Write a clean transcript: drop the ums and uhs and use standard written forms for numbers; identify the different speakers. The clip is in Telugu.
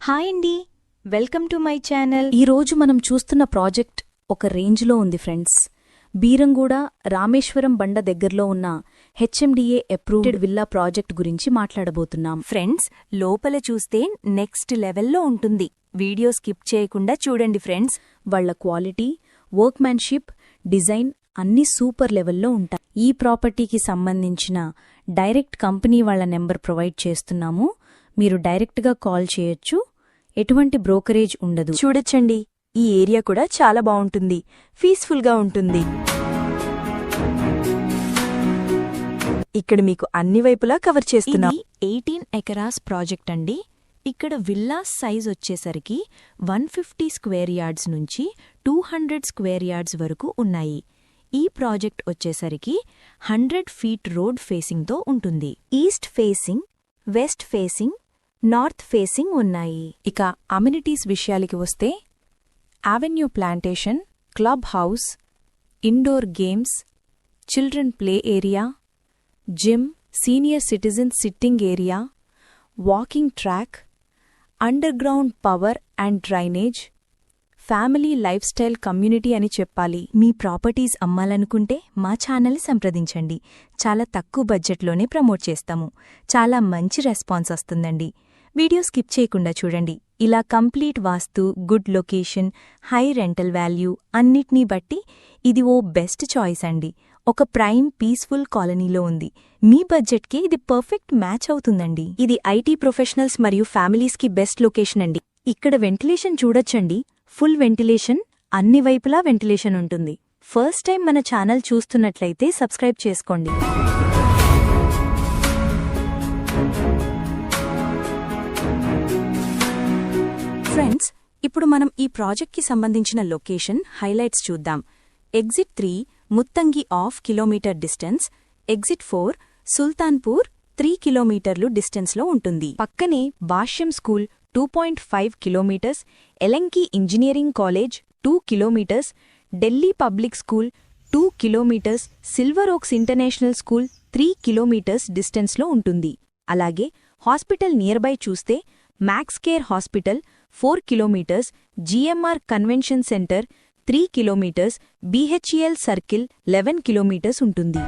Speaker 1: హాయ్ అండి, వెల్కమ్ టు మై ఛానల్.
Speaker 2: ఈరోజు మనం చూస్తున్న ప్రాజెక్ట్ ఒక రేంజ్లో ఉంది ఫ్రెండ్స్. బీరంగూడ రామేశ్వరం బండ దగ్గరలో ఉన్న హెచ్ఎండిఏ అప్రూవ్డ్ విల్లా ప్రాజెక్ట్ గురించి మాట్లాడబోతున్నాం.
Speaker 1: ఫ్రెండ్స్, లోపల చూస్తే నెక్స్ట్ లెవెల్లో ఉంటుంది. వీడియో స్కిప్ చేయకుండా చూడండి ఫ్రెండ్స్.
Speaker 2: వాళ్ల క్వాలిటీ, వర్క్మ్యాన్షిప్, డిజైన్ అన్నీ సూపర్ లెవెల్లో ఉంటాయి. ఈ ప్రాపర్టీకి సంబంధించిన డైరెక్ట్ కంపెనీ వాళ్ల నెంబర్ ప్రొవైడ్ చేస్తున్నాము. మీరు డైరెక్ట్గా కాల్ చేయొచ్చు. ఎటువంటి బ్రోకరేజ్ ఉండదు.
Speaker 1: చూడొచ్చండి, ఈ ఏరియా కూడా చాలా బావుంటుంది, పీస్ఫుల్గా ఉంటుంది. ఇక్కడ మీకు అన్ని వైపులా కవర్ చేస్తున్నాం. 18 ఎకరాస్ ప్రాజెక్ట్ అండి. ఇక్కడ విల్లాస్ సైజ్ వచ్చేసరికి 150 స్క్వేర్ యార్డ్స్ నుంచి 200 స్క్వేర్ యార్డ్స్ వరకు ఉన్నాయి. ఈ ప్రాజెక్ట్ వచ్చేసరికి 100 ఫీట్ రోడ్ ఫేసింగ్తో ఉంటుంది. East facing, west facing, north facing ఉన్నాయి. ఇక అమ్యూనిటీస్ విషయాలకి వస్తే avenue plantation, club house, indoor games, children play area, gym, senior citizen sitting area, walking track, underground power and drainage, family life style community అని చెప్పాలి. మీ ప్రాపర్టీస్ అమ్మాలనుకుంటే మా ఛానల్ని సంప్రదించండి. చాలా తక్కువ బడ్జెట్లోనే ప్రమోట్ చేస్తాము. చాలా మంచి రెస్పాన్స్ వస్తుందండి. వీడియో స్కిప్ చేయకుండా చూడండి. ఇలా complete vastu, good location, high rental value అన్నిటినీ బట్టి ఇది ఓ బెస్ట్ చాయిస్ అండి. ఒక ప్రైమ్ పీస్ఫుల్ కాలనీలో ఉంది. మీ బడ్జెట్కి ఇది పర్ఫెక్ట్ మ్యాచ్ అవుతుందండి. ఇది ఐటీ ప్రొఫెషనల్స్ మరియు ఫ్యామిలీస్కి బెస్ట్ లొకేషన్ అండి. ఇక్కడ వెంటిలేషన్ చూడొచ్చండి. ఫుల్ వెంటిలేషన్, అన్ని వైపులా వెంటిలేషన్ ఉంటుంది. ఫస్ట్ టైం మన ఛానల్ చూస్తున్నట్లయితే సబ్స్క్రైబ్ చేసుకోండి. ఫ్రెండ్స్, ఇప్పుడు మనం ఈ ప్రాజెక్ట్కి సంబంధించిన లొకేషన్ హైలైట్స్ చూద్దాం. Exit 3 Muthangi half kilometre distance, exit 4 Sultanpur 3 కిలోమీటర్లు డిస్టెన్స్లో ఉంటుంది. పక్కనే Bhashyam school 2.5 kilometres, Elanki engineering college 2 kilometres, Delhi public school 2 kilometres, silver oaks international school 3 kilometres డిస్టెన్స్లో ఉంటుంది. అలాగే హాస్పిటల్ నియర్ బై చూస్తే Max Care hospital 4 kilometres, GMR convention centre 3 kilometres, BHEL circle 11 kilometres ఉంటుంది.